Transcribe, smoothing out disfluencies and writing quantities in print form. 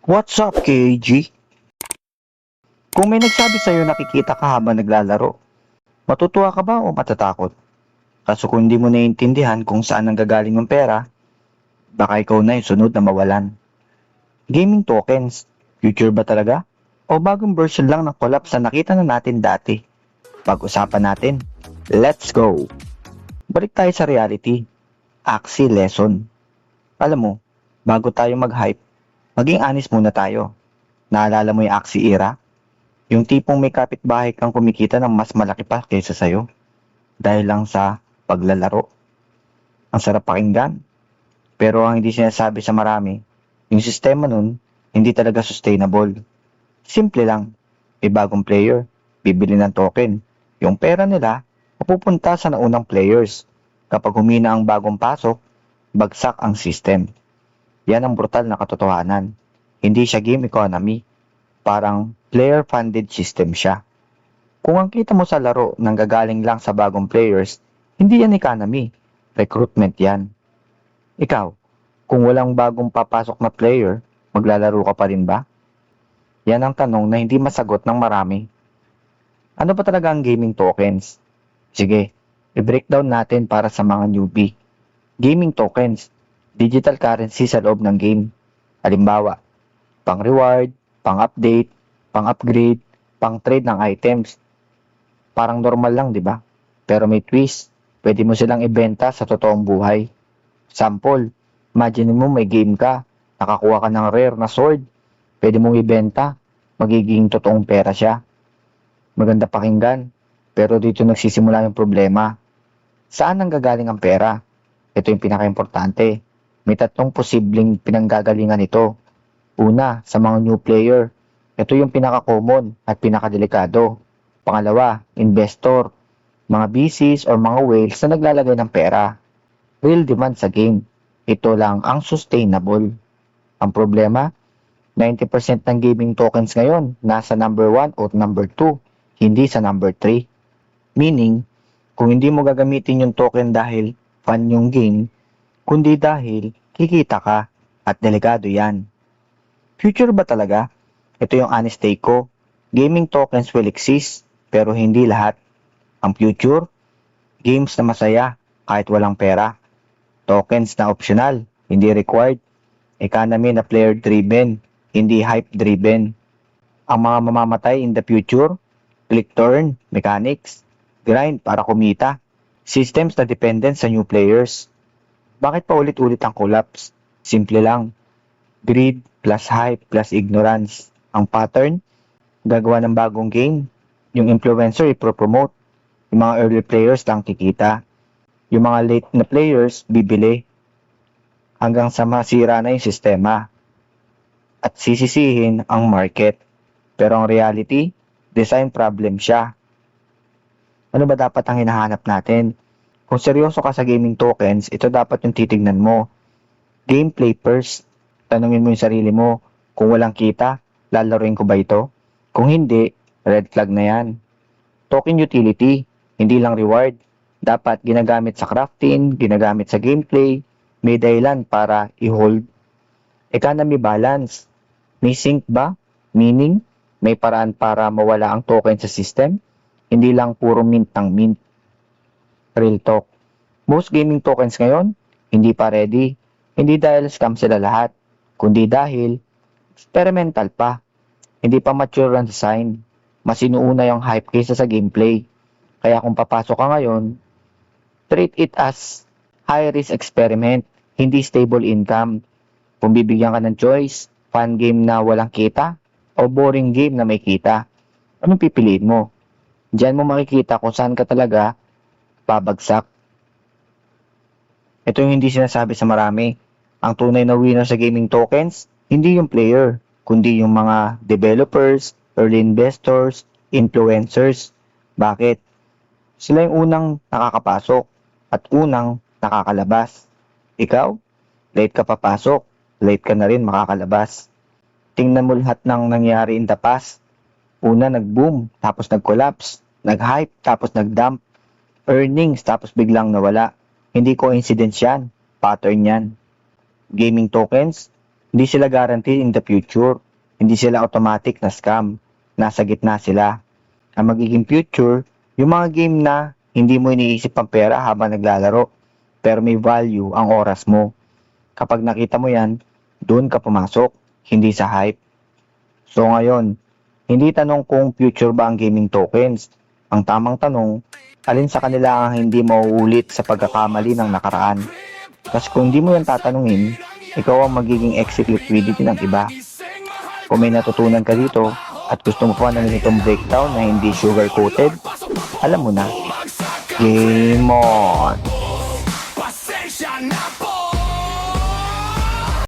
What's up, KG? Kung may nagsabi sa'yo nakikita ka habang naglalaro, matutuwa ka ba o matatakot? Kaso kung hindi mo naiintindihan kung saan nanggagaling yung pera, baka ikaw na yung sunod na mawalan. Gaming tokens, future ba talaga? O bagong version lang ng collapse na nakita na natin dati? Pag-usapan natin. Let's go! Balik tayo sa reality. Axie lesson. Alam mo, bago tayo mag-hype, maging honest muna tayo. Naalala mo yung Axie era? Yung tipong may kapitbahay kang kumikita ng mas malaki pa kaysa sa'yo dahil lang sa paglalaro. Ang sarap pakinggan. Pero ang hindi sinasabi sa marami, yung sistema nun hindi talaga sustainable. Simple lang. May bagong player, bibili ng token. Yung pera nila mapupunta sa naunang players. Kapag humina ang bagong pasok, bagsak ang system. Yan ang brutal na katotohanan. Hindi siya game economy. Parang player-funded system siya. Kung ang kita mo sa laro nanggagaling lang sa bagong players, hindi yan economy. Recruitment yan. Ikaw, kung walang bagong papasok na player, maglalaro ka pa rin ba? Yan ang tanong na hindi masagot ng marami. Ano ba talaga ang gaming tokens? Sige, i-breakdown natin para sa mga newbie. Gaming tokens, digital currency sa loob ng game. Halimbawa, pang-reward, pang-update, pang-upgrade, pang-trade ng items. Parang normal lang, di ba? Pero may twist. Pwede mo silang ibenta sa totoong buhay. Sample, imagine mo may game ka, nakakuha ka ng rare na sword. Pwede mong ibenta, magiging totoong pera siya. Maganda pakinggan, pero dito nagsisimula yung problema. Saan nanggagaling ang pera? Ito yung pinaka-importante. May tatlong posibleng pinanggagalingan ito. Una, sa mga new player. Ito yung pinaka-common at pinaka-delikado. Pangalawa, investor. Mga VCs or mga whales na naglalagay ng pera. Real demand sa game. Ito lang ang sustainable. Ang problema, 90% ng gaming tokens ngayon nasa number 1 o number 2, hindi sa number 3. Meaning, kung hindi mo gagamitin yung token dahil fun yung game, kundi dahil kikita ka at delikado yan. Future ba talaga? Ito yung honest take ko. Gaming tokens will exist, pero hindi lahat. Ang future, games na masaya kahit walang pera. Tokens na optional, hindi required. Economy na player-driven, hindi hype-driven. Ang mga mamamatay in the future, click turn, mechanics, grind para kumita. Systems na dependent sa new players. Bakit pa ulit-ulit ang collapse? Simple lang. Greed plus hype plus ignorance. Ang pattern, gagawa ng bagong game. Yung influencer ipropromote. Yung mga early players lang kikita. Yung mga late na players bibili. Hanggang sa masira na yung sistema. At sisisihin ang market. Pero ang reality, design problem siya. Ano ba dapat ang hinahanap natin? Kung seryoso ka sa gaming tokens, ito dapat yung titignan mo. Gameplay first. Tanungin mo yung sarili mo, kung walang kita, lalaruin ko ba ito? Kung hindi, red flag na yan. Token utility, hindi lang reward. Dapat ginagamit sa crafting, ginagamit sa gameplay, may dahilan para i-hold. Economy balance, may sync ba? Meaning, may paraan para mawala ang token sa system? Hindi lang puro mint ng mint. Real talk. Most gaming tokens ngayon, hindi pa ready. Hindi dahil scam sila lahat, kundi dahil experimental pa. Hindi pa mature ang design. Mas inuuna yung hype kaysa sa gameplay. Kaya kung papasok ka ngayon, treat it as high-risk experiment, hindi stable income. Kung bibigyan ka ng choice, fun game na walang kita, o boring game na may kita, anong pipiliin mo? Diyan mo makikita kung saan ka talaga babagsak. Ito yung hindi sinasabi sa marami. Ang tunay na winner sa gaming tokens, hindi yung player, kundi yung mga developers, early investors, influencers. Bakit? Sila yung unang nakakapasok at unang nakakalabas. Ikaw, late ka papasok, late ka na rin makakalabas. Tingnan mo lahat ng nangyari in the past. Una nag-boom, tapos nag-collapse, nag-hype, tapos nag-dump, earnings, tapos biglang nawala. Hindi coincidence yan, pattern yan. Gaming tokens, Hindi sila guaranteed in the future. Hindi sila automatic na scam. Nasa gitna sila. Ang magiging future, yung mga game na hindi mo iniisip ang pera habang naglalaro, pero may value ang oras mo. Kapag nakita mo yan, doon ka pumasok, hindi sa hype. So ngayon, hindi tanong kung future ba ang gaming tokens. Ang tamang tanong, alin sa kanila ang hindi mauulit sa pagkakamali ng nakaraan. Kasi kung hindi mo yan tatanungin, ikaw ang magiging exit liquidity ng iba. Kung may natutunan ka dito at gusto mo pa ng ganitong breakdown na hindi sugar-coated, alam mo na. Game on!